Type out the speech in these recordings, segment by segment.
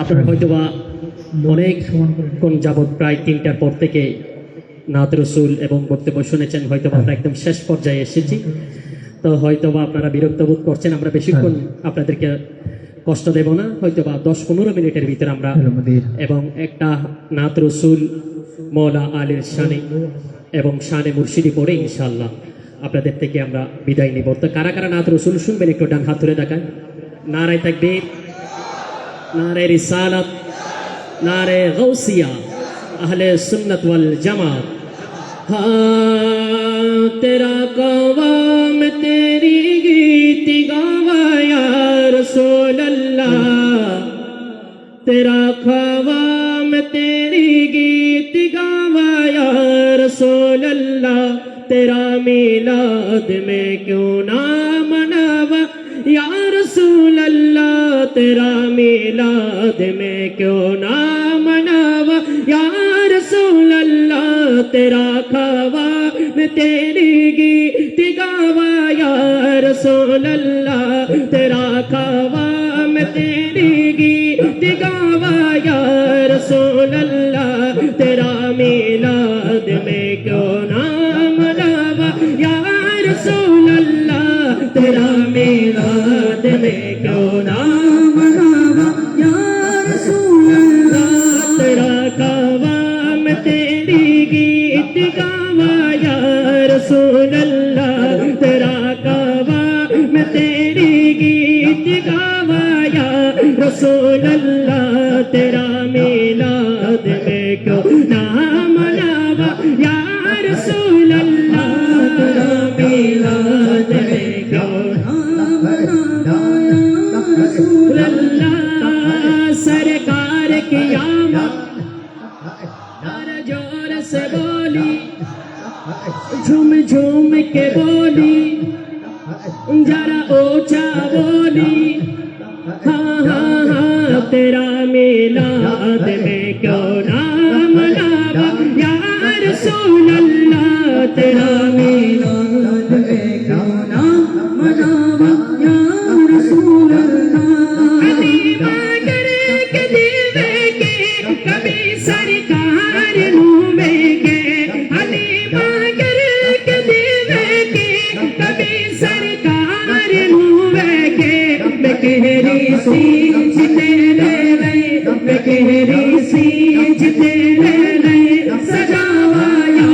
আপনারা হয়তোবা অনেকক্ষণ যাবৎ প্রায় 3টার পর থেকে নাত রসুল এবং বক্তব্য শুনেছেন, হয়তোবা আমরা একদম শেষ পর্যায়ে এসেছি। তো হয়তোবা আপনারা বিরক্ত বোধ করছেন, আমরা বেশিক্ষণ আপনাদেরকে কষ্ট দেব না, হয়তোবা 10-15 মিনিটের ভিতরে আমরা এবং একটা নাত রসুল মৌলা আলীর শানে এবং শানে মুর্শিদি পড়ে ইনশাআল্লাহ আপনাদের থেকে আমরা বিদায় নিব। তো কারা কারা নাত রসুল শুনবেন একটু ডান হাত তুলে দেখায়। নারায়ে তাকবীর, নারায়ে রিসালাত, नारे गौसिया अहले सुन्नत वल जमात। हाँ तेरा कवाम तेरी गीत गावा या रसूल अल्लाह, तेरा कवाम तेरी गीत गावा या रसूल अल्लाह, तेरा मिलाद में क्यों ना मनावा या रसूल अल्लाह, तेरा मिलाद में क्यों ना मनावा या रसूल अल्लाह, तेरा खावा में तेरी गीत गावा या रसूल अल्लाह, तेरा खावा में तेरी गीत गावा या रसूल अल्लाह, तेरा मिलाद में क्यों ना मनावा या रसूल अल्लाह, तेरा मिलाद में क्यों ना मनावा या रसूल अल्लाह, तेरा कवाम तेरी गीत गावा या रसूल अल्लाह, तेरा कवाम तेरी गीत गावा या रसूल अल्लाह, तेरा मिलाद में क्यों ना मनावा या रसूल अल्लाह, तेरा मिलाद में क्यों सरकार की आमद जोर से बोली, झूम झूम के बोली, जरा ऊंचा बोली। हाँ हाँ हाँ तेरा मिलाद में क्यों ना मनावा या रसूल अल्लाह, तेरा मिलाद में क्यों ना मनावा या रसूल अल्लाह। कभी सरकार घूमेंगे हलीमा करके देवेंगे, कभी सरकार घूमेंगे, मैं कहरी सींच तेरे गए, मैं कहरी सींच तेरे गए, सजावा या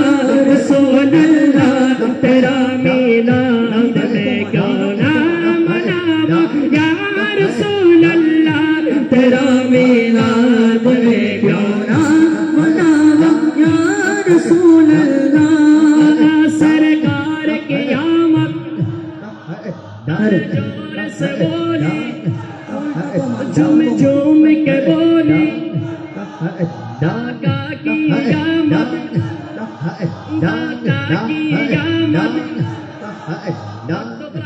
रसूल अल्लाह, तेरा मिलाद में क्यों ना मनावा या रसूल अल्लाह, तेरा मिलाद में क्यों ना मनावा या रसूल अल्लाह। सरकार की आमद जोर से बोली, झूम झूम के बोली, ढाका की आमद, ढाका की आमद।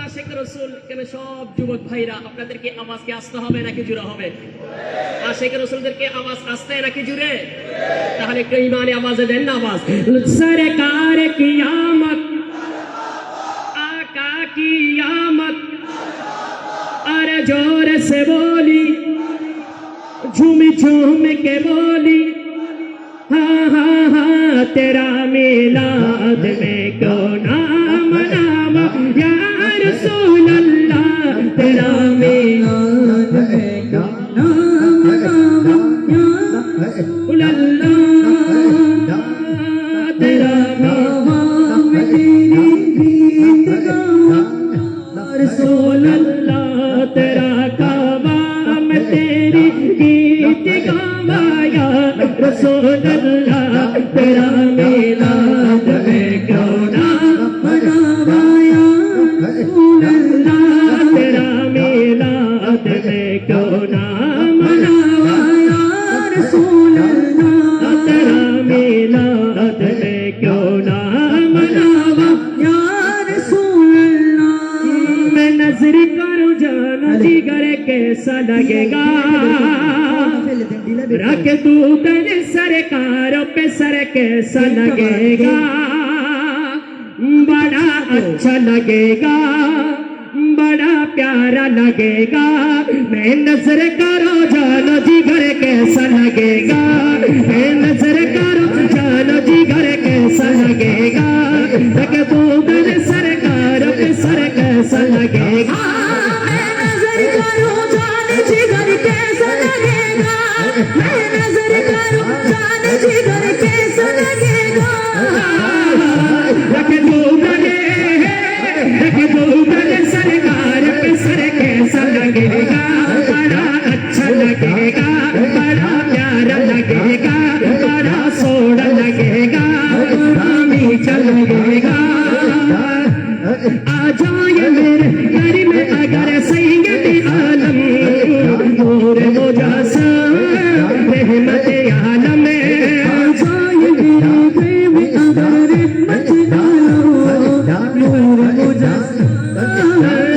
আশিক রাসূল কেন সব যুবক ভাইরা আপনাদেরকে আওয়াজকে আসতে হবে নাকি জোরে হবে? আশিক রাসূলদেরকে আওয়াজ আসতে নাকি জোরে? তাহলে একটু ইমানে আওয়াজে দেন না আওয়াজ। সরকার কি আমত, आका की आमद, अरे जोर से बोली, झूम झूम के बोली। हाँ हाँ हाँ तेरा मिलाद में क्यों ना मनावा या रसूल अल्लाह, तेरा मिलाद में क्यों ना मनावा या रसूल अल्लाह, तेरा मिलाद में तेरी गीत गावा रसूल अल्लाह, तेरा कवाम तेरी गीत गावा या रसूल अल्लाह, तेरा मिलाद में क्यों ना मनावा या रसूल अल्लाह, तेरा मिलाद में क्यों ना मनावा या रसूल अल्लाह, तेरा मिलाद में क्यों ना मनावा या रसूल अल्लाह। मैं नजर करूं जाना जिगर कैसा लगेगा, रख तू कर सरकारों पे सर कैसा लगेगा, बड़ा अच्छा लगेगा, बड़ा प्यारा लगेगा। मैं नजर करो जानो जिगर कैसा लगेगा नजर करो जानो जिगर कैसा लगेगा तक बोगर सरकार पे सर कैसा लगेगा नजर करो जाने जिगर कैसा लगेगा मैं नजर करो जाने जिगर कैसा लगेगा रख बोगर सरकार पे सर कैसा लगेगा बड़ा अच्छा लगेगा बड़ा प्यारा लगेगा बड़ा सोड़ा लगेगा बड़ा मीठा लगेगा आ जाए मेरे घर में अगर सैयद आलम नूर मुजस्सम रहमत आलम आ जाए मेरे घर में अगर रहमत आलम नूर मुजस्सम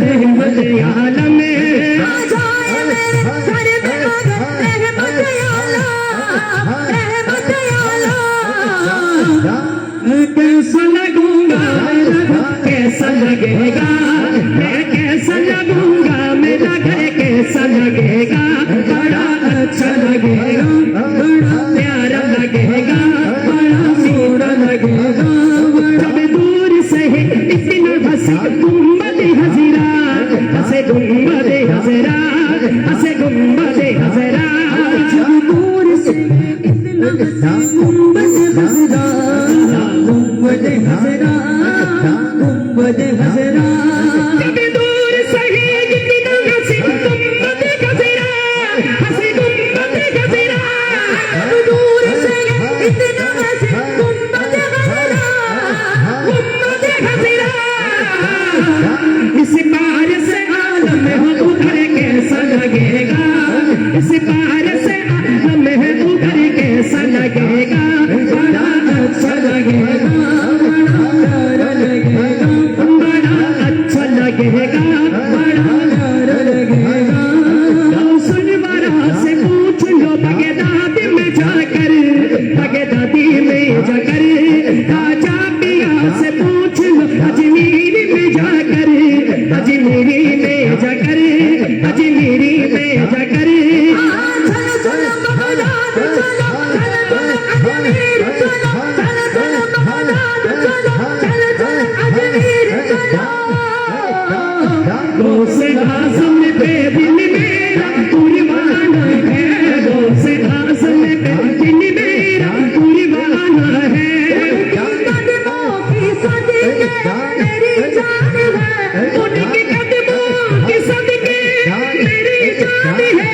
रहमत आलम आ जाए मेरे घर में अगर रहमत आला कैसा लगूंगा कैसा लगेगा मैं कैसा लगूंगा मेरा घर कैसा लगेगा बड़ा अच्छा लगेगा बड़ा प्यारा लगेगा बड़ा सोना लगेगा जब दूर से इतना हंसी गुम्बद हजरा हंसे गुम्बद हजरा हंसे गुम्बद हजरा जब दूर से इतना हंसी गुम्बद हजरा गुम्बद हजरा गुम्बद हजरा जब दूर से इतना हंसी गुम्बद हजरा हंसे गुम्बद हजरा दूर से इतना हंसी गुम्बद हजरा गुम्बद हजरा इस पार से आलम है उधर कैसा लगेगा इस पार से आलम है उधर कैसा लगेगा बड़ा अच्छा लगेगा बड़ा प्यारा लगेगा बड़ा अच्छा लगेगा बड़ा प्यारा लगेगा सुनवारा से पूछ लो बगदाद में जाकर बगदादी में जाकर राजा पिया से पूछ लो अजमेर में जाकर अजमेरी में जाकर अजमेरी में जाकर चलो चलो बगदाद चलो चलो चलो अजमेर चलो चलो चलो बगदाद चलो चलो चलो अजमेर चलो गौसे आज़म पे दिल मेरा कुर्बान है गौसे आज़म पे दिल मेरा कुर्बान है कदमों की सदके मेरी जान है उनके कदमों की सदके मेरी जान है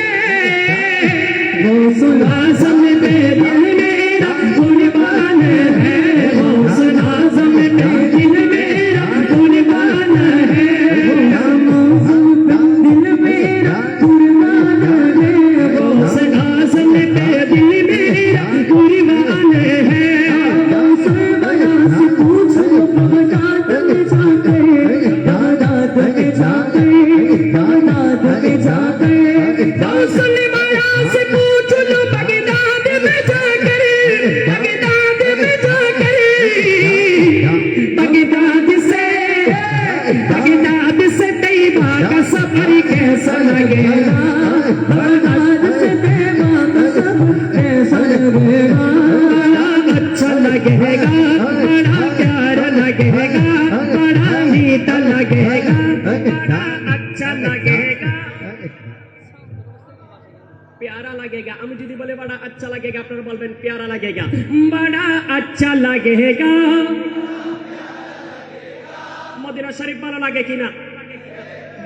गौसे आज़म पे दिल मेरा कुर्बान है गौसे आज़म पे दिल मेरा कुर्बान है दिल मेरा कुर्बान है गौसे आज़म पे दिल मेरा कुर्बान है से पूछ लो बगदाद में जाकर बगदाद में जाकर बगदाद में जाकर सुलेमाना से पूछ लो बगदाद में जाकर बगदाद में जाकर बगदाद से तैयबा का सफर कैसा लगेगा बगदाद से तैयबा का सफर कैसा लगेगा बड़ा अच्छा लगेगा बड़ा प्यारा लगेगा बड़ा मीठा लगेगा बड़ा अच्छा लगेगा प्यारा लगेगा আমি যদি বলে বড় আচ্ছা লাগেগা আপনারা বলবেন প্যারা লাগেগা বড় আচ্ছা লাগেগা মদিনা শরীফ ভালো লাগে কিনা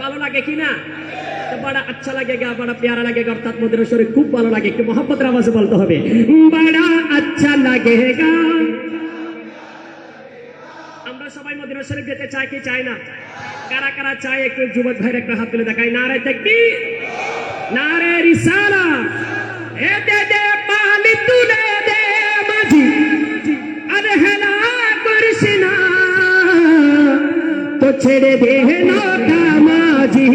ভালো লাগে কিনা তো বড় আচ্ছা লাগেগা বড় প্যারা লাগেগা অর্থাৎ মদিনা শরীফ খুব ভালো লাগে একটু mohabbater আওয়াজে বলতে হবে বড় আচ্ছা লাগেগা আমরা সবাই মদিনা শরীফ যেতে চাই কি চাই না কারা কারা চায় একটু যুবক ভাইরা একটা হাত তুলে দেখায় নারে তাকবীর नारे रिसाला ए दे पाली तुले दे माझी अरहला कृष्णा तो छेड़े दे नौका माझी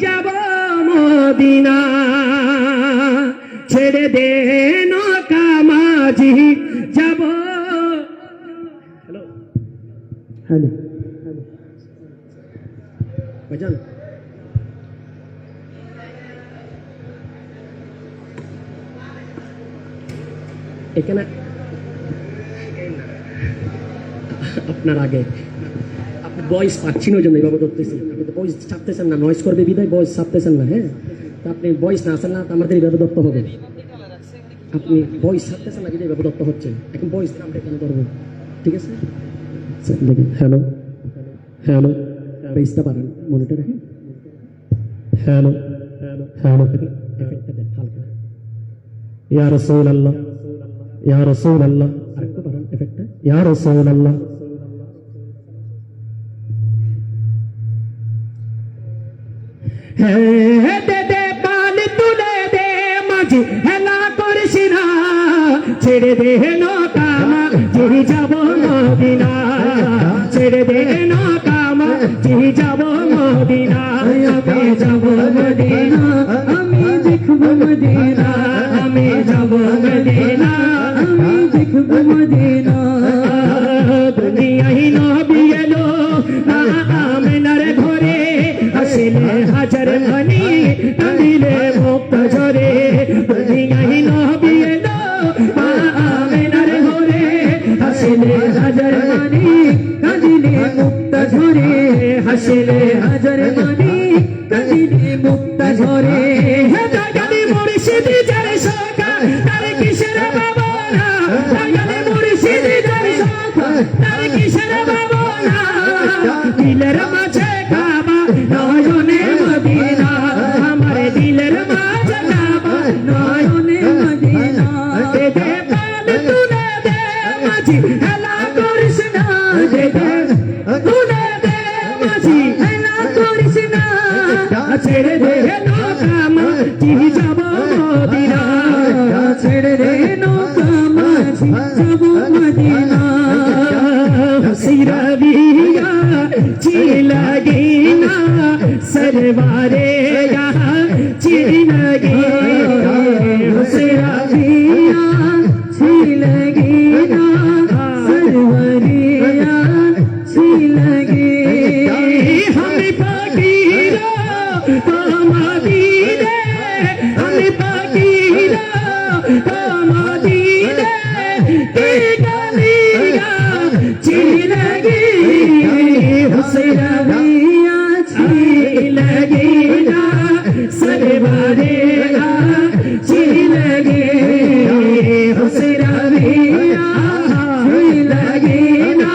जब मोदीना छेड़े दे नौका माझी जब हेलो हेलो भाईजान এখানে আপনার আগে আপনি ভয়েস পাচ্ছেন ওই জন্য এইভাবে ধরতেছি, আপনি তো ভয়েস ছাপতেছেন না, নয়েজ করবে বিদায় ভয়েস ছাপতেছেন না। হ্যাঁ, তা আপনি ভয়েস না আসেন না, তো আমাদের এইভাবে ধরতে হবে। আপনি ভয়েস ছাপতেছেন না বিদায় এইভাবে ধরতে হচ্ছে। এখন ভয়েস আমরা এখানে ধরবো, ঠিক আছে? দেখেন, হ্যালো হ্যালো, বেসটা বাড়ান মনিটরে। হ্যাঁ, হ্যালো হ্যালো হ্যালো, এফেক্টটা দেন হালকা। ইয়া রাসূলুল্লাহ, ইয়া রাসূলুল্লাহ, আরেকটু বাড়ান এফেক্টটা। ইয়া রাসূলুল্লাহ, হে দে দে পাল তুলে দে মাঝি হেলা করিস না, ছেড়ে দে নৌকা মাঝি যাব মদিনা, ছেড়ে দে নৌকা মাঝি যাব মদিনা, আমি যাব মদিনা, আমি দেখব মদিনা, আমি যাব মদিনা, আমি দেখব মদিনা। দুনিয়ায় নবী এলো আমিনার ঘরে, আসলে হাজার মনি কাঁদিলে মুক্ত ঝরে। দুনিয়ায় নবী এলো আমিনার ঘরে, আসলে হাজার মনি কাঁদিলে মুক্ত ঝরে, আসলে হাজার মনি কাঁদিলে মুক্ত ঝরে। দয়ালে মুর্শিদ যার সখা তার কিসের ভাবনা, দয়ালে মুর্শিদ যার সখা তার কিসের ভাবনা, দিলের মাঝে কাবা নয়নে মদিনা, আমার দিলের মাঝে কাবা নয়নে মদিনা। দে দে পাল তুলে দে মাঝি হেলা করিস না, দে দে তুলে দে মাঝি হেলা করিস না, ছেড়ে দে নৌকা মাঝি যাব মদিনা, ছেড়ে দে নৌকা মাঝি যাব মদিনা। সিরাবিয়া ची लगी ना सरवारे यहाँ ची लगी, सिराबिया ची लगी ना सरवारे यहाँ ची लगी। हम फकीरा मदीने, हम फकीरा मदीने की गलियाँ ची लगी, सिराबिया ची लगी ना सरवारे ची लगी, सिराबिया ची लगी ना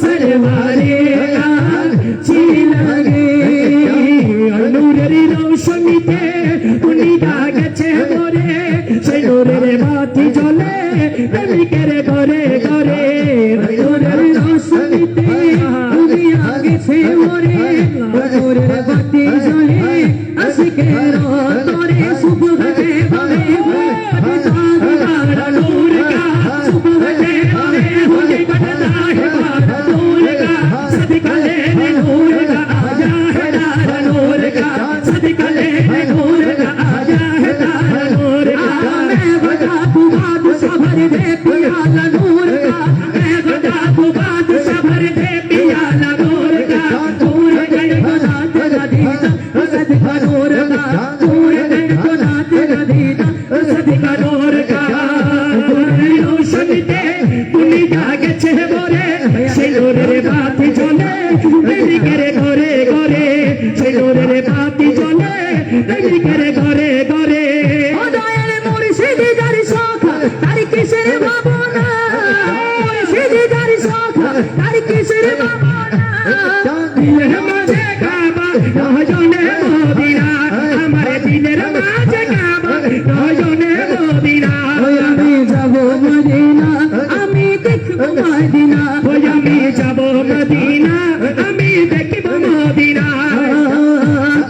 सरवारे ची लगी। नूरेर रोशनीते দুনিয়া গেছে মরে, সেই নূরের বাতি জ্বলে প্রেমিকের ঘরে ঘরে। নূরের রোশনীতে দুনিয়া গেছে মরে, নূরের বাতি জ্বলে আশিকের অন্তরে। সুবহ के भले हुए तारा नूर का, सुबह के भले हुए कटता है तारा नूर का, सदका लेने नूर का आजा है तारा नूर का, सदका लेने नूर का आजा है तारा नूर का। मैं बजा तू बात सबर दे पियाला नूर का, मैं बजा तू बात सबर दे पियाला नूर का। नूर गण को नाथ नदीना सदका नूर का, नूर गण को नाथ नदीना सदका नूर का। रोशनीते দুনিয়া গেছে মরে, সেই নূরের বাতি জ্বলে প্রেমিকের ঘরে ঘরে, সেই নূরের বাতি জ্বলে প্রেমিকের ঘরে ঘরে। ও দয়াল মুর্শিদ যার সখা তার কিসের ভাবনা, মুর্শিদ যার সখা তার কিসের ভাবনা, দিলের মাঝে কাবা নয়নে মদিনা, আমার দিলের মাঝে কাবা নয়নে মদিনা। আমি যাব মদিনা, আমি দেখব মদিনা, আমি যাব মদিনা, আমি দেখব মদিনা।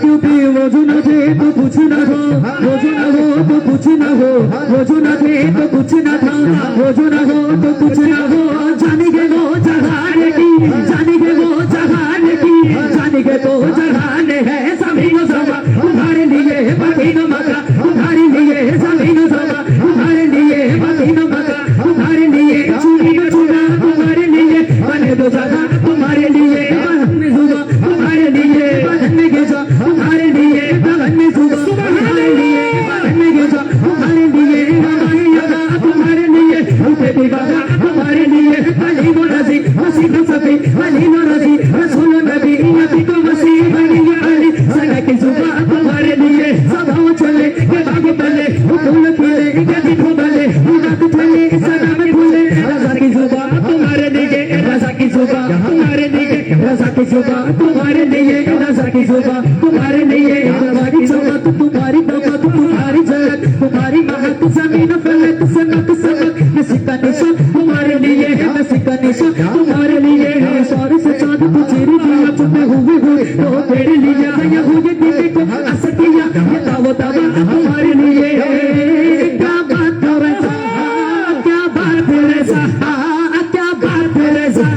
क्योंकि वजू न थे तो कुछ न हो, वजू न हो तो कुछ न हो, वजू न थे तो कुछ न था, वजू न हो तो कुछ न हो। जानेंगे वो जहान की, जानेंगे वो जहान की, जानेंगे तो जहान है ज़मीन समा तुम्हारे लिए मदीन मक्का, तुम्हारे लिए ज़मीन समा तुम्हारे लिए मदीन मक्का, तुम्हारे लिए चूड़ी में चूड़ा तुम्हारे लिए बने दो जगह, तुम्हारे लिए बहन में जुबा तुम्हारे लिए बहन में गेजा, तुम्हारे लिए बहन में जुबा तुम्हारे लिए बहन में गेजा, तुम्हारे लिए तुम्हारे लिए को बले फूल फूले गदी को बले रात फले सलाम फूले रजा की जुबा तुम्हारे लिए रजा की जुबा तुम्हारे लिए रजा की जुबा तुम्हारे लिए रजा की जुबा तुम्हारे लिए रजा की जुबा तुम्हारी दवा तुम्हारी जगत तुम्हारी महक जमीन फलक सनक सनक नसीका निशा तुम्हारे लिए नसीका निशा तुम्हारे लिए सारे से चांद को चेरी दिया चुपे हुए हुए तो तेरे लिए आया हूँ ये दिल को असर किया ये तावा तावा तुम्हारे लिए क्या बात है रज़ा क्या बात है रज़ा क्या बात है रज़ा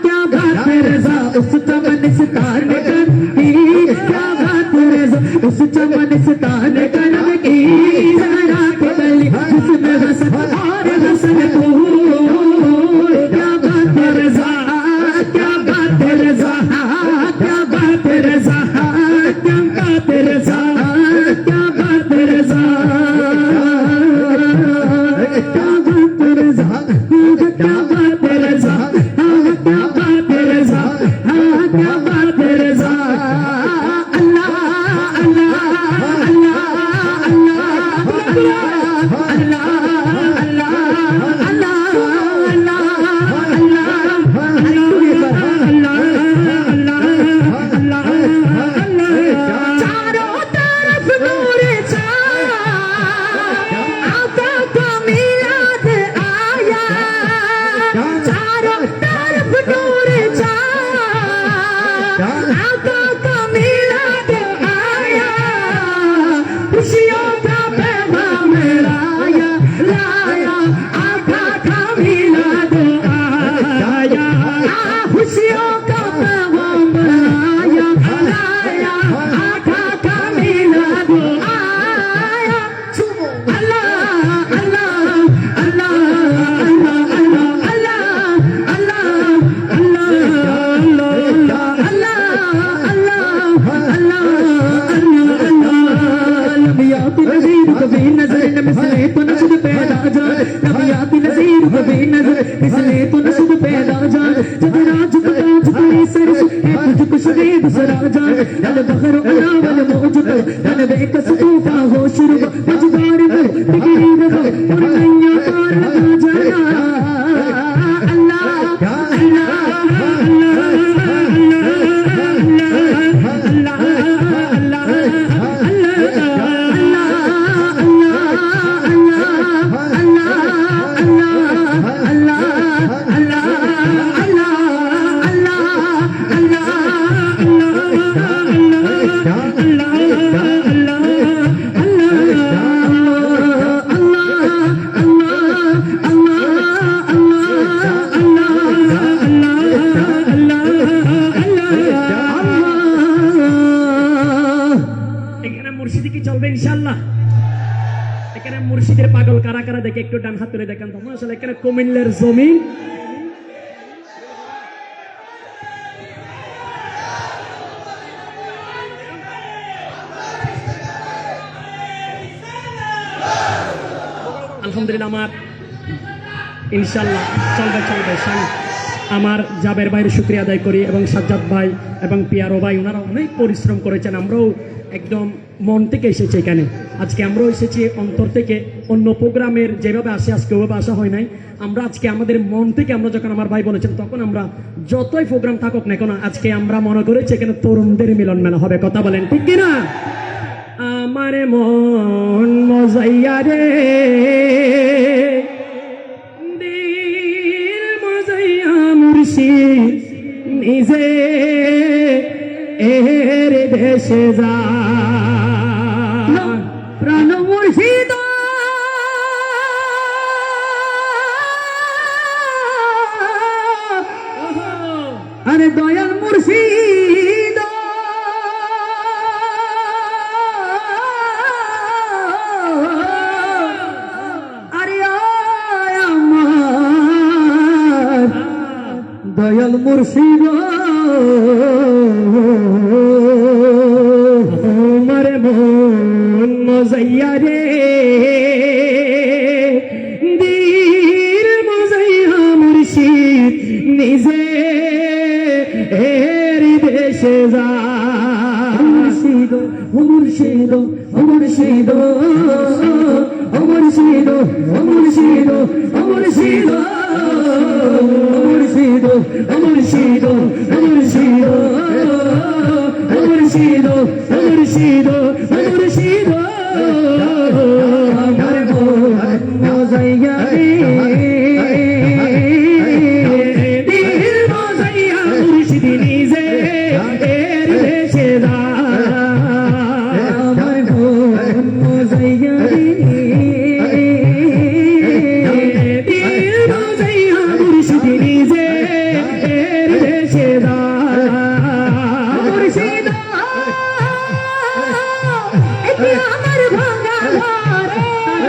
क्या बात है रज़ा उस चमन सितारे कर क्या बात है रज़ा उस चमन सितारे कर की जरा के गली जिसमें हसन और हसन तू क्या बात है रज़ा क्या बात है रज़ा क्या बात है रज़ा क्या बात है रज़ा क्या बात है रज़ा क्या बात है रज़ा क्या बात है रज़ा क्या बात है रज़ा क्या बात है रज़ा अल्लाह अल्लाह अल्लाह अल्लाह अल्लाह खुशियों का पैगाम लाया लाया आका का मिलाद आया खुशियों का पैगाम लाया लाया आका का मिलाद आया अल्लाह अल्लाह अल्लाह अल्लाह अल्लाह अल्लाह नबियाती नज़ीर कभी नजर न मिसले तो नशद पैदा जान नबियाती नज़ीर कभी नजर मिसले तो नशद पैदा जान जब राज ताज तेरी सरस है तुझ कुछ दे दूसरा जान दल बखर अला वल मौजूद दल बेकस तूफा हो शुरू मजदार हो बिगड़ी रहो और नैया पार लगा जाना अल्लाह अल्लाह মুর্শিদি কি চলবে ইনশাআল্লাহ এখানে মুর্শিদের পাগল কারা কারা দেখে একটু ডান হাত তুলে দেখেন তো মাশাআল্লাহ এখানে কুমিল্লার জমিন আলহামদুলিল্লাহ আমার ইনশাআল্লাহ চলবে চলবে আমার জাবের ভাইয়ের শুকরিয়া আদায় করি এবং সাজ্জাদ ভাই এবং পিয়ারো ভাই ওনারা অনেক পরিশ্রম করেছেন আমরাও একদম মন থেকে এসেছি এখানে আজকে আমরাও এসেছি অন্তর থেকে অন্য প্রোগ্রামের যেভাবে আসে আজকে ওভাবে আসা হয় নাই আমরা আজকে আমাদের মন থেকে আমরা যখন আমার ভাই বলেছেন তখন আমরা যতই প্রোগ্রাম থাকুক না কেন আজকে আমরা মনে করেছি এখানে তরুণদের মিলন মেলা হবে কথা বলেন ঠিক কিনা আমার মন মজাইয়া রে দিল মজাইয়া মুর্শিদ নিজে এর দেশে যা প্রাণ মুর্শিদ আরে দয়াল মুর্শিদ আরে আমার দয়াল মুর্শিদ আমার মন মজাইয়া রে দিল মজাইয়া মুর্শিদ নিজে এর দেশে যা মুর্শিদ মুর্শিদ মুর্শিদ ও মুর্শিদ ও মুর্শিদ ও মুর্শিদ ও মুর্শিদ ও মুর্শিদ ও মুর্শিদ ও মুর্শিদ ও মুর্শিদ আমার মজাইয়া দিল মজাইয়া মুর্শিদ নিজে এর দেশে দা আমার মজাইয়া দিল মজাইয়া মুর্শিদ নিজে এর দেশে দা মুর্শিদ একি আমার ভাঙা ঘর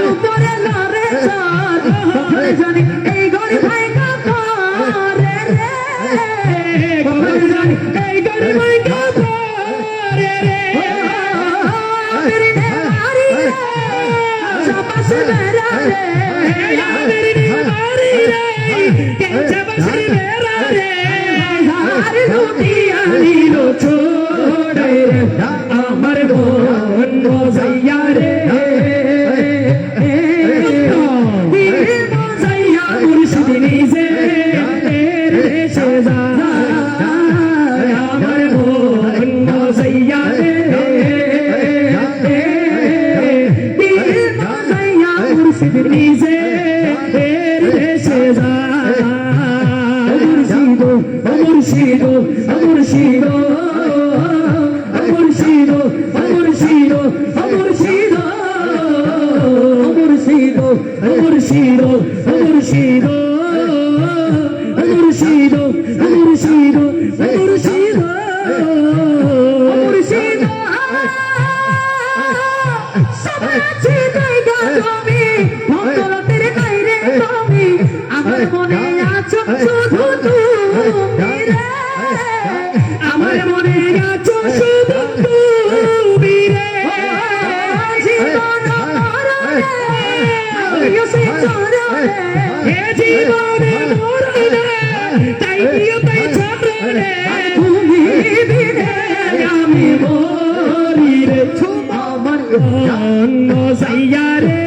উপরে লরে চর জানি এই গরি ভাঙা ঘরে রে খবর জানি এই গরি ভাঙা ঘরে রে মেরি নে মারি রে শাবাশ মেরা রে মেরি নে মারি রে কেঞ্চা বাসি মেরা রে হার লুটিয়া নিলো ছোড়ে রে আমার মন মজাইয়া রে দিল মজাইয়া মুর্শিদ নিজে এর দেশে যা আমার মন মজাইয়া রে দিল মজাইয়া মুর্শিদ নিজে এর দেশে যা মুর্শিদ ও মুর্শিদ ও মুর্শিদ মুর্শিদ মুর্শিদ মুর্শিদ মুর্শিদ মুর্শিদ মুর্শিদ মুর্শিদ মুর্শিদ মুর্শিদ মুর্শিদ সবাইছে জায়গা তুমি ভক্তদের বাইরে তুমি আমার মনে আছো শুধু তুমি রে আমার মনে আছো শুধু তুমি রে জীবন মরণে আমিও সে চরণে হে জীবনে মরণে তাই দিও তাই চরণে তুমি বিনে আমি মরি রে আমার মন মজাইয়া রে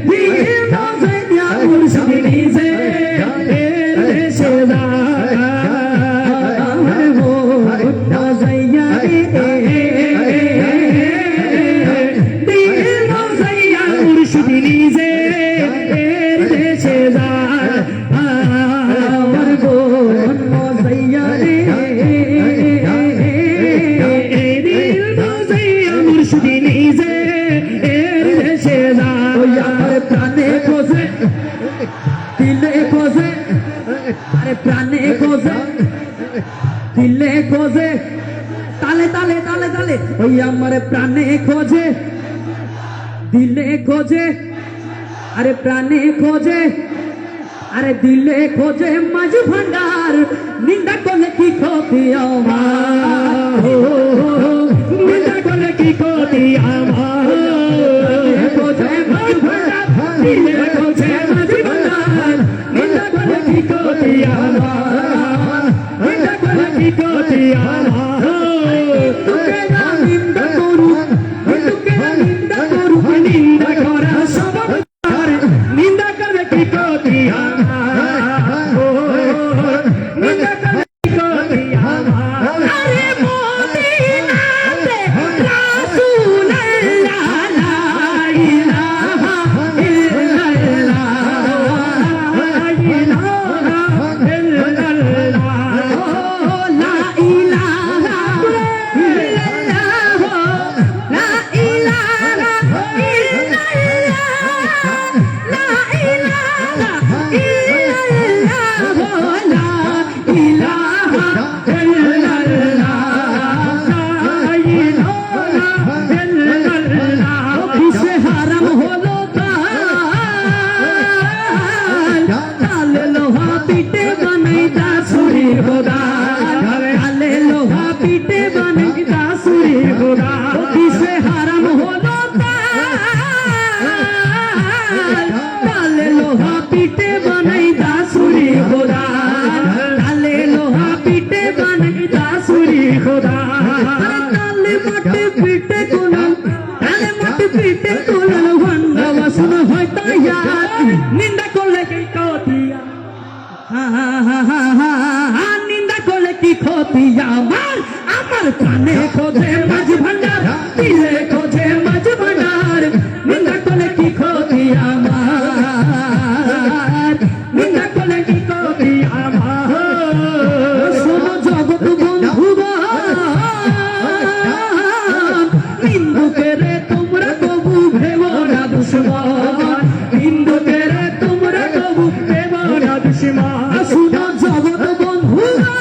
দিল মজাইয়া মুর্শিদ নিজে এর দেশে দা আমার মন মজাইয়া রে দিল মজাইয়া মুর্শিদ নিজে এর দেশে দা আমার মন মজাইয়া রে দিল মজাইয়া মুর্শিদ নিজে এর দেশে দা আমার প্রাণে খোঁজে দিলে খোঁজে আরে প্রাণে খোঁজে দিলে খোঁজে তালে তালে তালে তালে ওই আমার প্রাণে খোঁজে দিলে খোঁজে আরে প্রাণে খোঁজে আরে দিলে খোঁজে মাঝু ভান্ডার নিন্দা করলে কি ক্ষতি আমার নিন্দা করলে কি ক্ষতি আমার খোঁজে মাঝু ভান্ডার দিলে খোঁজে মাঝু ভান্ডার নিন্দা করলে কি ক্ষতি আমার নিন্দা করলে কি ক্ষতি আমার তোকে না নিন্দা করু তোকে না নিন্দা করু নিন্দা করা সব নিন্দা করলে কি ক্ষতি আমার নিন্দা করলে কি ক্ষতি আমার আরে মদিনাতে রাসূলুল্লাহ লা ইলাহা ইল্লাল্লাহ লা ইলাহা ইল্লাল্লাহ লা ইলাহা ইল্লাল্লাহ লা ইলাহা ইল্লাল্লাহ আমার প্রাণে খোঁজে মাঝ ভান্ডার, দিলে খোঁজে মাঝ ভান্ডার, নিন্দা করলে কি ক্ষতি আমার, নিন্দা করলে কি ক্ষতি আমার। শোনো জগৎ বন্ধুগণ, হিন্দুকে রে তোমরা কবু ভেবো না দুশ্মন, হিন্দুকে রে তোমরা কবু ভেবো না দুশ্মন। শোনো জগৎ বন্ধুগণ,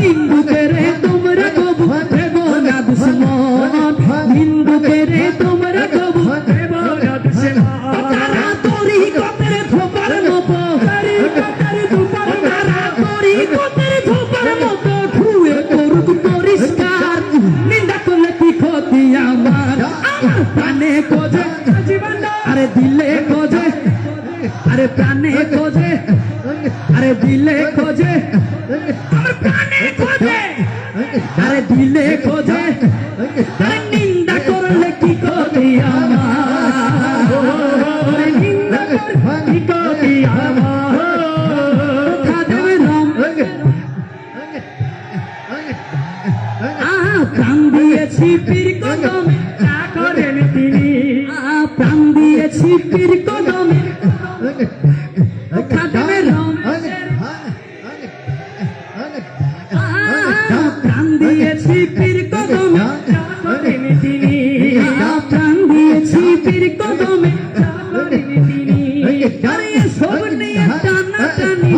হিন্দুকে রে তোমরা কবু ভেবো না দুশ্মন, হিন্দুকে রে তোমরা কবু ভেবো না দুশ্মন। তারা তরিকতের ধোপার মতো, তরিকতের ধোপার, তারা তরিকতের ধোপার মতো ধুয়ে করুক পরিষ্কার, নিন্দা করলে কি ক্ষতি আমার। আমার প্রাণে খোঁজে, আরে দিলে খোঁজে, আরে প্রাণে খোঁজে, আরে দিলে খোঁজে, আমার প্রাণে খোঁজে, আরে দিলে খোঁজে, আরে নিন্দা করলে কি ক্ষতি আমার, আরে নিন্দা করলে কি ক্ষতি আমার। খাদেম রাম প্রাণ দিয়েছি পীর কদমে, তা করেন তিনি। প্রাণ দিয়েছি পীর কদমে, খাদেম রাম প্রাণ দিয়েছি পীর কদমে, তা করেন তিনি। প্রাণ দিয়েছি পীর কদমে, তা করেন তিনি। আরে এসব নিয়ে টানা টানি,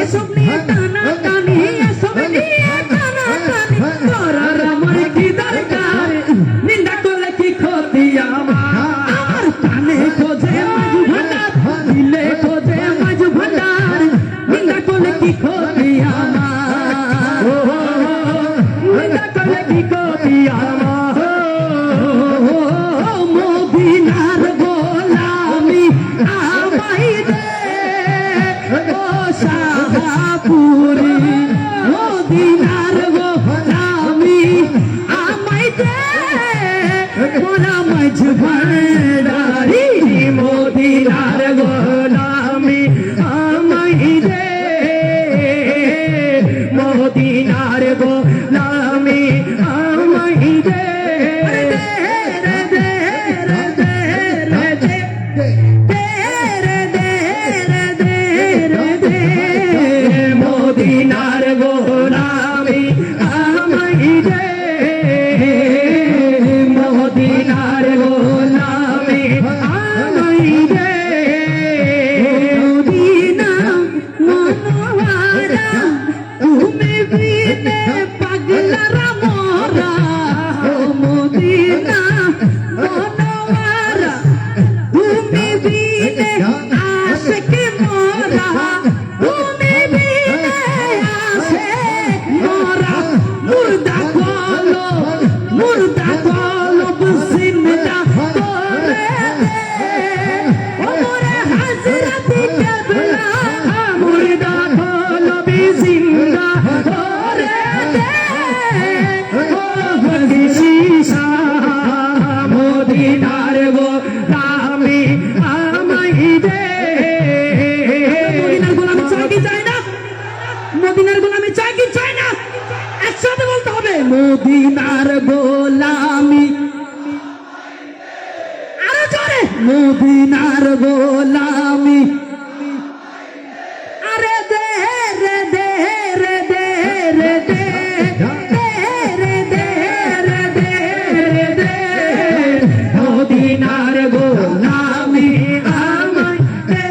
এসব নিয়ে টানা টানি, এসব নিয়ে টানা টানি করার আমার কি দরকার, নিন্দা করলে কি ক্ষতি আমার। আমার প্রাণে খোঁজে মাঝ ভান্ডার, দিলে খোঁজে মাঝ ভান্ডার, নিন্দা করলে কি ক্ষতি আমার, নিন্দা করলে কি ক্ষতি আমার। মদিনার গোলামি আমায় দে ও শাহপুরি, মদিনার গোলামি আমায় দে মোরা মাঝ ভান্ডারি, মদিনার গোলামি আমায় দে, মদিনার গোলামি আমায় দে। মদিনার গোলামি আমায় দে, মদিনার গোলামি আমায় দে। মদিনা মনোহরা তুমি বিনে পাগলারা মোরা, মদিনা মনোহরা তুমি বিনে আশিক মোরা, তুমি বিনে আশিক মোরা। মুর্দা কলব, মুর্দা কলব জিন্দা করে দে, ওমরে হযরত কেবলা, মুর্দা কলব জিন্দা করে দে, ও হদিসি শাহ মদিনার গোলামি আমায় দে। মদিনার গোলামি চাই কি চাই না, মদিনার গোলামি চাই কি চাই না, একসাথে বলতে হবে মদিনার গোলামি, আরো জোরে মদিনার গোলামি। আরে দে রে দে রে দে রে দে রে দে রে দে রে দে, মদিনার গোলামি আমায় দে,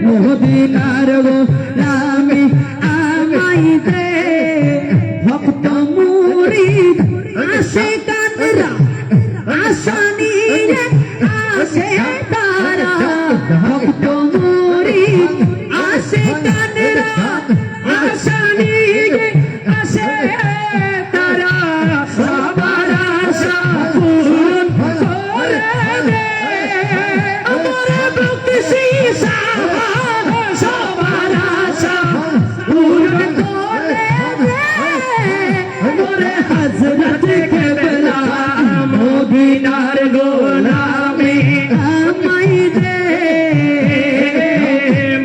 মদিনার গোলামি আমায় দে। ভক্ত মুরিদ আশিকানরা আশা নিয়ে আসে তারা, ভক্ত মুরিদ আশিকানরা আশা নিয়ে আসে তারা, সবার আশা পূরণ করে দে, আমার ভক্তি সীসা সবার আশা পূরণ করে দে, মোরে হযরত কেবলা মদিনার গোলামি আমায় দে,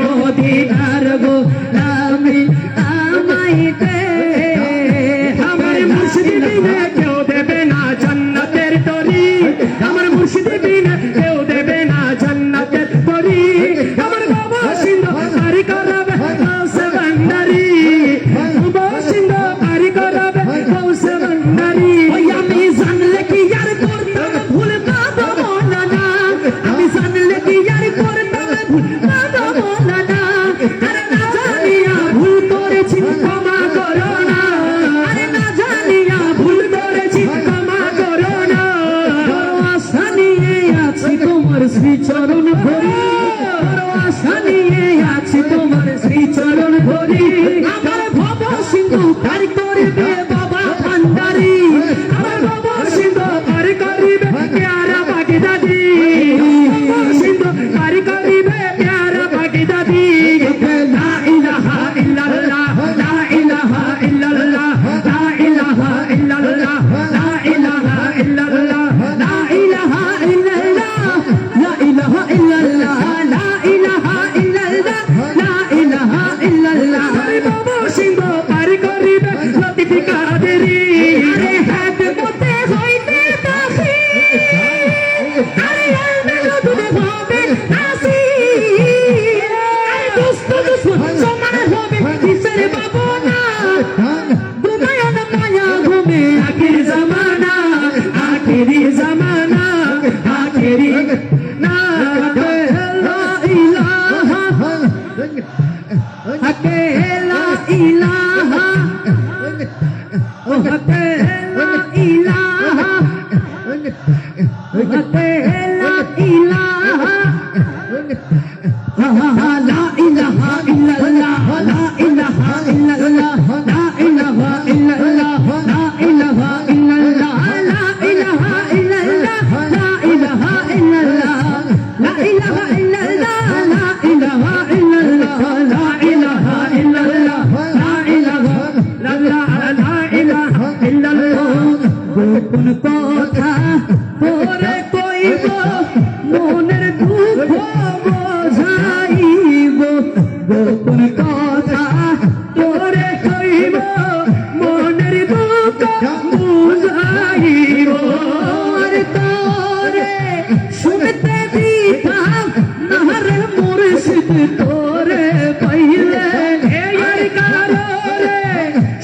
মদিনার গোলামি হতে লা ইলাহা হতে লা ইলাহা লা ইলাহা ইল্লাল্লাহ লা ইলাহা ইল্লাল্লাহ লা ইলাহা ইল্লাল্লাহ লা ইলাহা ইল্লাল্লাহ লা ইলাহা ইল্লাল্লাহ লা ইলাহা ইল্লাল্লাহ লা ইলাহা ইল্লাল্লাহ লা ইলাহা ইল্লাল্লাহ লা ইলাহা ইল্লাল্লাহ লা ইলাহা লা ইলাহা ইল্লাল্লাহ গোপন কথা তোরে কইব মনের দুঃখ বোঝাইব গোপন কথা তোরে কইব মনের দুঃখ বুঝাইব আর তোরে শুনতে দিতাম নারে মুর্শিদ তোরে পাইলে এর কারণে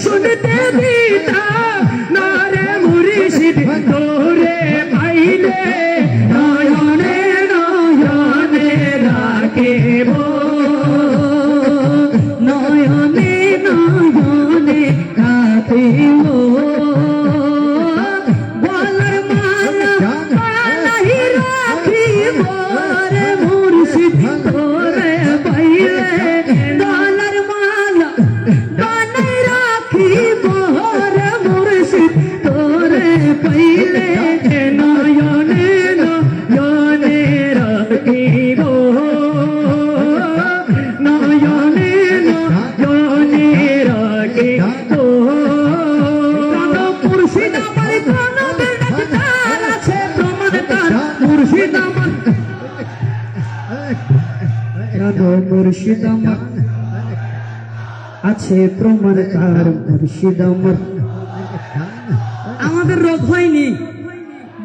শুনতে দিতাম নারে মুর্শিদ তোরে পাইলে নয়নে নয়নে রাখিব নয়নে নয়নে রাখিব গলার মালা বানাই রাখিব রে মুর্শিদ তোরে পাইলে গলার মালা বানাই রাখিব রে মুর্শিদ তোরে পাইলে নয়নে নয়নে রাখিব নয়নে নয়নে রাখিব মুর্শিদ আমার প্রাণের ডাক্তার আছে প্রমাণ তার মুর্শিদ আমার মুর্শিদ আমার আছে প্রমাণ তার মুর্শিদ আমার আমাদের রোগ হয়নি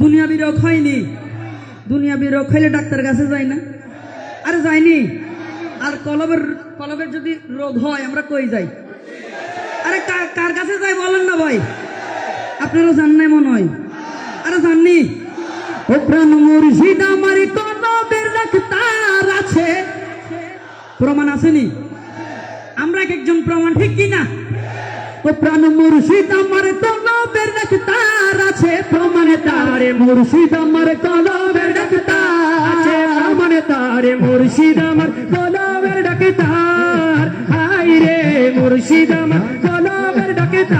দুনিয়াবি রোগ হয়নি দুনিয়াবি রোগ হইলে ডাক্তার কাছে যাই না আরে যাইনি আর কলবের যদি রোগ হয় আমরা কই যাই আরে কার কাছে যাই বলেন না ভাই আপনারা জান নাই মনে হয় আরে জাননি ও প্রাণ মুর্শিদ আমার কলবের ডাক্তার আছে প্রমাণ আসেনি আমরা একজন প্রমাণ ঠিক কিনা ও প্রাণ মুর্শিদ আমার কলবের ডাক্তার আছে প্রমাণে তারে মুর্শিদ আমার কলবের ডাক্তার আছে প্রমাণে তারে মুর্শিদ আমার কলবের ডাক্তার হাই রে মুর্শিদ আমার কলবের ডাক্তার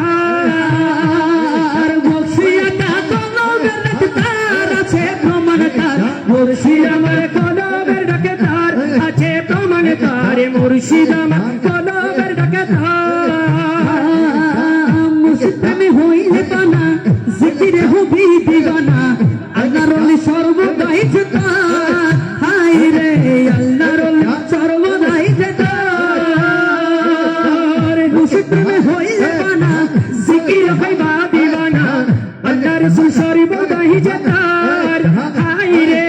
বক্সিয়াটা কলবের ডাক্তার আছে প্রমাণে তার মুর্শিদ আমার কলবের ডাক্তার আছে প্রমাণে তারে মুর্শিদ আমার কলবের ডাক্তার মুসিদে হইলে বানা জিকিরে হবি দিগানা আল্লাহর ওলি সর্বদাই যেতা হাই রে আল্লাহর ওলি সর্বদাই যেতা মুসিদে হইলে বানা জিকিরে হইবা দিগানা আল্লাহর রাসূল সর্বদাই যেতা হাই রে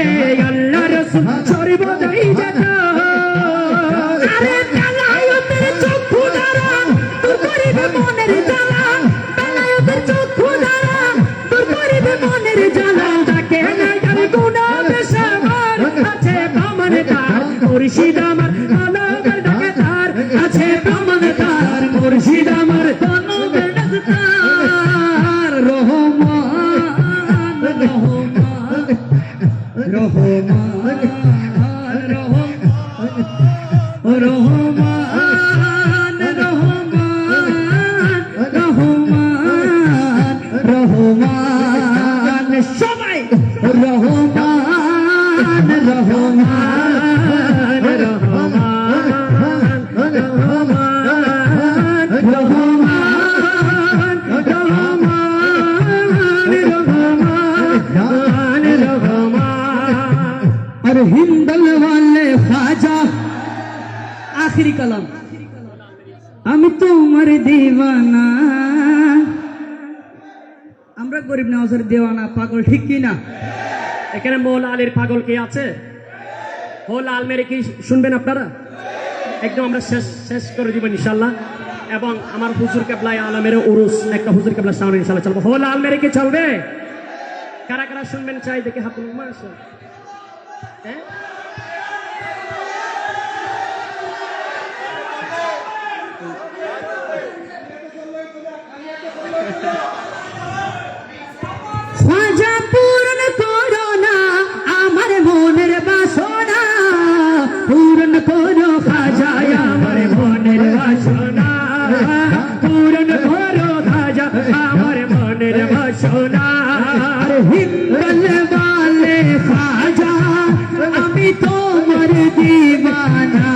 আল্লাহর রাসূল সর্বদাই যেতা আরে বেলায়েতের চক্ষু দ্বারা তোর করিবে মনের জ্বালা বেলায়েতের চক্ষু দ্বারা তোর করিবে মনের জ্বালা তাকে না জানি গুনাহ বেশামার আছে প্রমাণ তার মুর্শিদ আমার কলবের ডাক্তার আছে প্রমাণ তার মুর্শিদ আমার কলবের ডাক্তার রহমান রহমান রহমান রহমান রহমান রহমান সবাই রহমান রহমান রহমান রহমান রহমান রহমান রহমান और हिंदल वाले ख्वाजा आखिरी कलाम আমি তোমার দিওয়ানা আমরা গরিব নওয়াজের দিওয়ানা পাগল ঠিক কি না এখানে মৌলা আলীর পাগল কে আছে মৌলা আল মেরে কি শুনবেন আপনারা একদম আমরা শেষ করে দিব ইনশাআল্লাহ এবং আমার হুজুর কেবলাই আলমের উরুস একটা হুজুর কেবলা সামনে ইনশাআল্লাহ চলবে মৌলা আল মেরে কি চলবে কারা কারা শুনবেন চাই দেখে হাত তুলুন মাশাআল্লাহ হ্যাঁ মনের বাসনা হিম্মত वाले খাজা আমি তোমার দিওয়ানা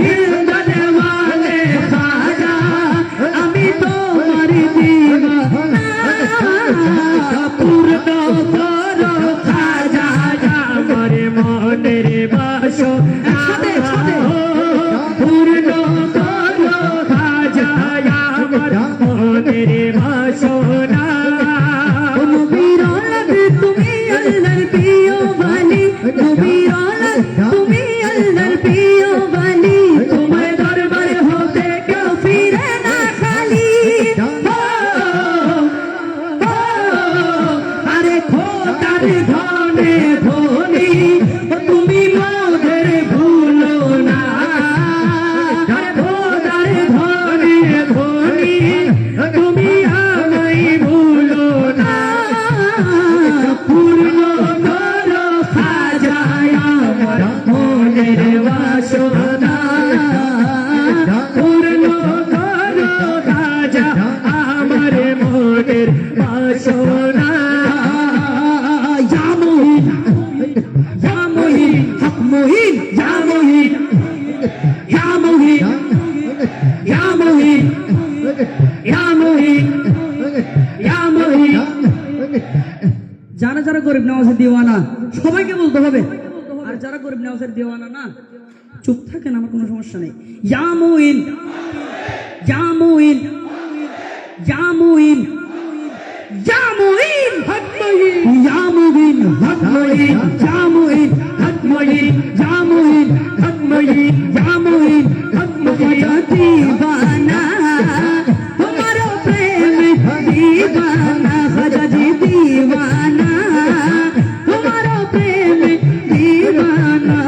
হিম্মত वाले খাজা আমি তোমার দিওয়ানা পূর্ণ করো খাজা আমার মনের বাসনা পূর্ণ করো খাজা আমার মনের বাসনা নবীর আওলাদ তুমি আল্লাহর প্রিয় বলি নবীর আওলাদ তুমি আল্লাহর প্রিয় বলি তোমার দরবারে হতে কেউ ফিরে না খালি আরে খোদার ধনে ধনী তুমি মোদের ভুলো না খোদার ধনে ধনী তুমি আমায় ভুলো না পূর্ণ করো খাজা আমার মনের বাসনা পূর্ণ করো খাজা আমার মনের বাসনা ইয়া মুহিন হক মুহিন ইয়া মুহিন ইয়া মুহিন ইয়া মুহিন ইয়া মুহিন ইয়া মুহিন যারা যারা গরিব নওয়াজের দিওয়ানা সবাইকে বলতে হবে আর যারা গরিব নওয়াজের দিওয়ানা না চুপ থাকেন আমার কোনো সমস্যা নেই ইয়া মুহিন ইয়া মুহিন ইয়া মুহিন ইয়া মুহিন হক মুহিন ইয়া মুহিন হক মুহিন ইয়া মুহিন হক মুহিন ইয়া মুহিন হক মুহিন ইয়া মুহিন হক মুহিন দিওয়ানা তোমারো প্রেম দিওয়ানা খাজা জি দিওয়ানা তোমারো প্রেম দিওয়ানা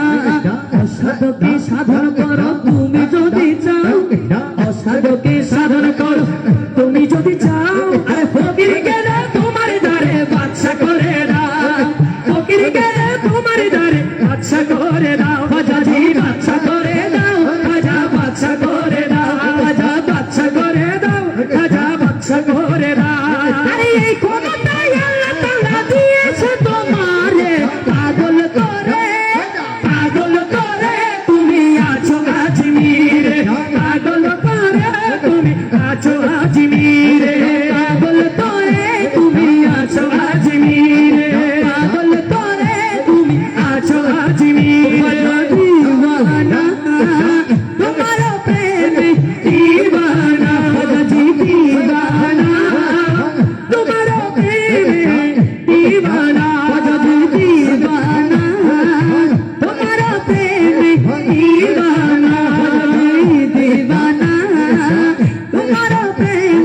অসাধকে সাধন করো তুমি যদি চাও অসাধকে সাধন করো তুমি যদি চাও আরে ফকির গেলে তোমার দ্বারে বাদশা করে দাও ফকির গেলে তোমার দ্বারে বাদশা করে দাও খাজা জি বাদশা করে দাও খাজা বাদশা করে দাও খাজা বাদশা করে দাও খাজা বাদশা করে দাও আরে এই ক্ষমতাই আল্লাহ তাআলা দিয়েছে তোমারে পাগল করে তুমি আছো আজমিরে পাগল করে তুমি আছো আজমিরে পাগল করে তুমি আছো আজমিরে পাগল করে তুমি আছো আজমিরে দিওয়ানা তোমার প্রেম দিওয়ানা জি দিওয়ানা তোমার প্রেম দিওয়ানা জি দিওয়ানা তোমার প্রেম দিওয়ানা দিওয়ানা তোমার প্রেম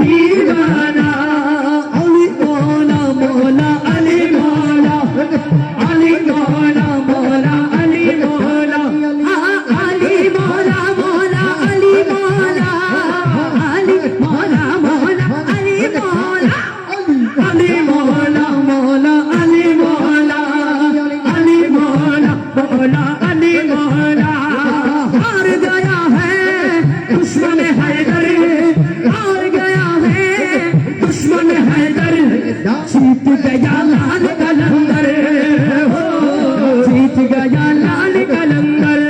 দিওয়ানা আলী মৌলা মৌলা আলী মৌলা আলী মৌলা মৌলা আলী মৌলা আলী মৌলা মৌলা আলী মৌলা আলী মৌলা মৌলা আলী মৌলা আলী মৌলা মৌলা আলী মৌলা আলী মৌলা मौला अली मौला हार गया है दुश्मन हैदर हार गया है दुश्मन हैदर जीत गया लाल कलंदर हो जीत गया लाल कलंदर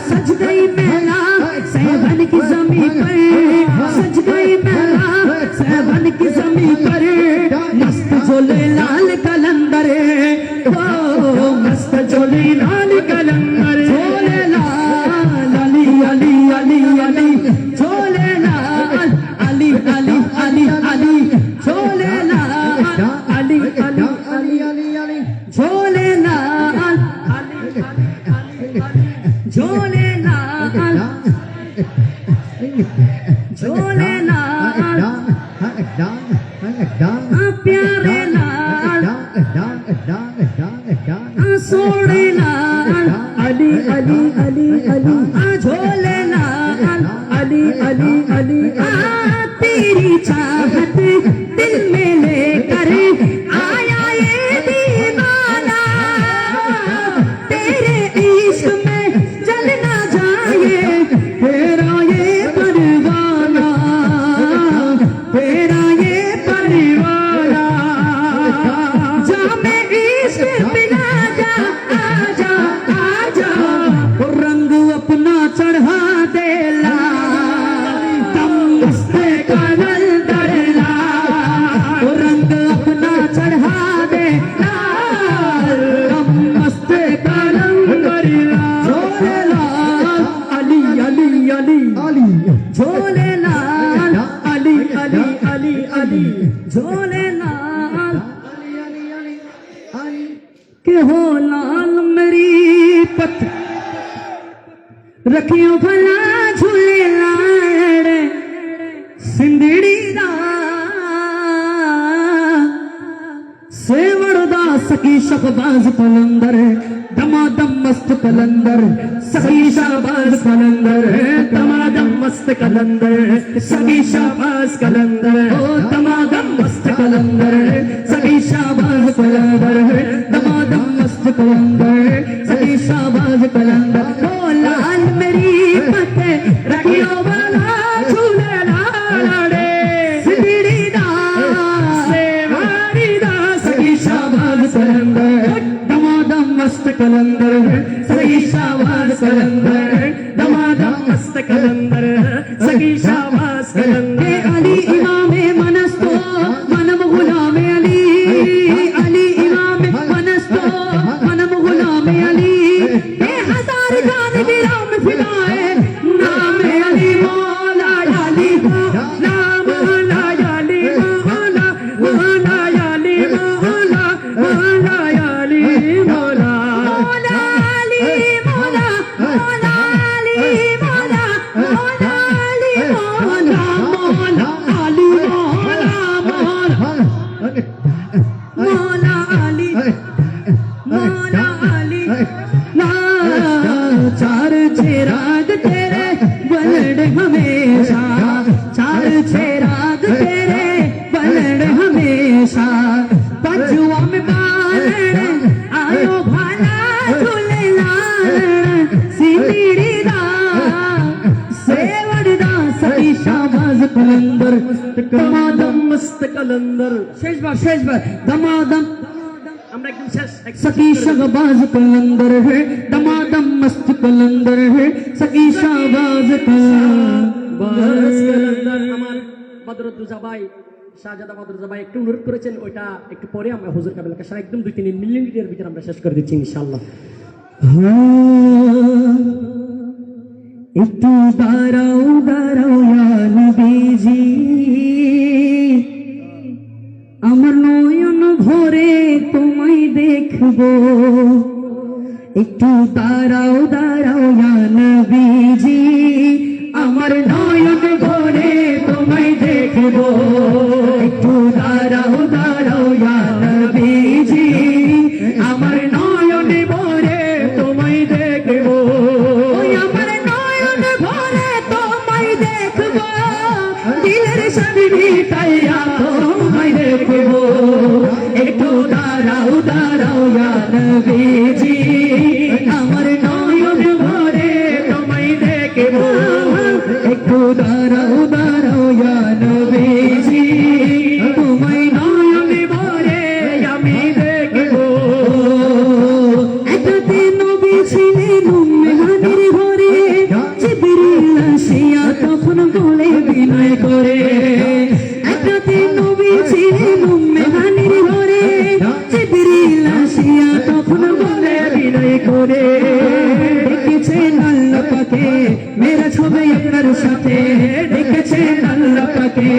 सज गई मेला सहबन की जमीन पर सज गई मेला सहबन की जमीन पर मस्त जोले लाल कलंदर मस्त जोली लाल कलंदर झोले लाल अली अली अली अली झोले लाल अली अली अली अली झोले लाल अली अली अली अली अली झोले लाल अली झोले लाल झोले लाल प्यारे लाल सोड़े लाल अली अली अली अली झोले लाल अली अली अली तेरी चाहत दिल में लेकर আলী আলী झोले लाल के हो लाल मेरी पत रखियो भला झूले लाल सिंदड़ी दा सेवड़दा सकी शहबाज कलंदर दमादम मस्त कलंदर सकी शहबाज कलंदर दमादम मस्त कलंदर सकी शहबाज कलंदर ओ दमादम मस्त कलंदर सकी शहबाज कलंदर दमादम मस्त कलंदर सकी शहबाज कलंदर ओ लाल मेरी पते रखियो वाला झूले लाड़े सिंदड़ी दा सेवारी दा सकी शहबाज कलंदर दमादम मस्त कलंदर सही शाबाश कलंदर दमादम मस्त कलंदर सही शाबाश कलंदर अली इमामे मनस्तो मनम गुलामे अली अली इमामे मनस्तो मनम गुलामे अली ए हजार जान दिलाम फिदाए नाम अली मौला अली नाम मौला अली मौला मौला अली मौला मौला अली मौला चार चिराग तेरे बलड़ हमेशा चार चिराग तेरे बलड़ हमेशा पंजुआ में बालड़ आयो भाला झूले लाल सिंदड़ी दा सेवड़दा सही शाबाज कलंदर दमादम मस्त कलंदर शेष बार दमादम আমরা একদম শেষ सकी शहबाज कलंदर है दमादम मस्त कलंदर है सकी शहबाज বাস কালান্দার। আমার বদরুদ্দোজা ভাই শাহজাদা বদরুদ্দোজা ভাই একটু অনুরোধ করেছেন, ওইটা একটু পরে আমরা হুজুর কাবিল কাশার একদম 2-3 মিনিটের ভিতরে আমরা শেষ করে দিচ্ছি ইনশাআল্লাহ। একটু দাঁড়াও দাঁড়াও ইয়া নবীজি আমার নয়ন ভরে তোমায় দেখবো একটু দাঁড়াও দাঁড়াও ইয়া নবীজি আমার নয়ন ভরে তোমায় দেখবো একটু দাঁড়াও দাঁড়াও ইয়া নবীজি আমার নয়ন ভরে তোমায় দেখবো আমার নয়ন ভরে তোমায় দেখবো দিলের সাথে মিটাইয়া তোমায় দেখবো একটু দাঁড়াও দাঁড়াও ইয়া নবীজি আমার নয়ন ভরে তোমায় দেখবো একটু দাঁড়াও দাঁড়াও ইয়া নবীজি তোমায় নয়ন ভরে আমি দেখবো একদিন নবী ছিলেন মেহাদির ঘরে জিবরিল আসিয়া তখন বলে বিনয় করে একদিন নবী ছিলেন মেহাদির ঘরে জিবরিল আসিয়া তখন বলে বিনয় করে দেখেছেন আল্লাহ পাকে মেরা ছবি আপনার সাথে দেখেছেন আল্লাহ পাকে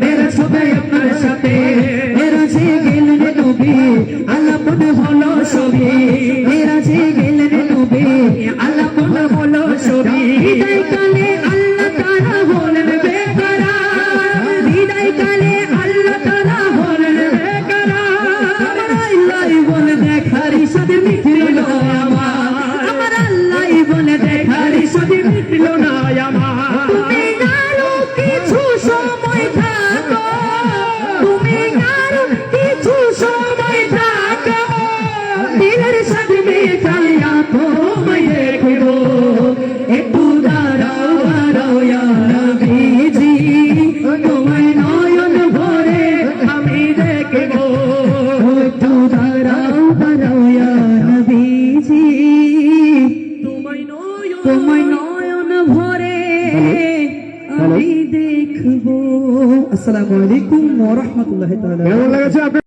মেরা ছবি আপনার সাথে মেরা যে গেলেন নবী আলাপন হলো ছবি মেরা যে গেলেন নবী আলাপন হলো ছবি হৃদয় কালে আল্লাহ তাআলা হলেন বেকরার হৃদয় কালে আল্লাহ তাআলা হলেন বেকরার আমার আল্লাহ বলে দেখার সাথে মিটল না আমার আল্লাহ বলে দেখার সাথে মিটল না আমার তুমি আরো কিছু সময় থাকো তুমি আরো কিছু সময় থাকো দিলের সাথে মিটাইয়া তোমায় দেখবো একটু দাঁড়াও দাঁড়াও ইয়া নবীজি তোমায় নয়ন ভরে আমি দেখবো একটু দাঁড়াও দাঁড়াও ইয়া নবীজি তোমায় নয়ন ভরে আমি দেখবো। আসসালামু আলাইকুম ওয়া রাহমাতুল্লাহি তাআলা।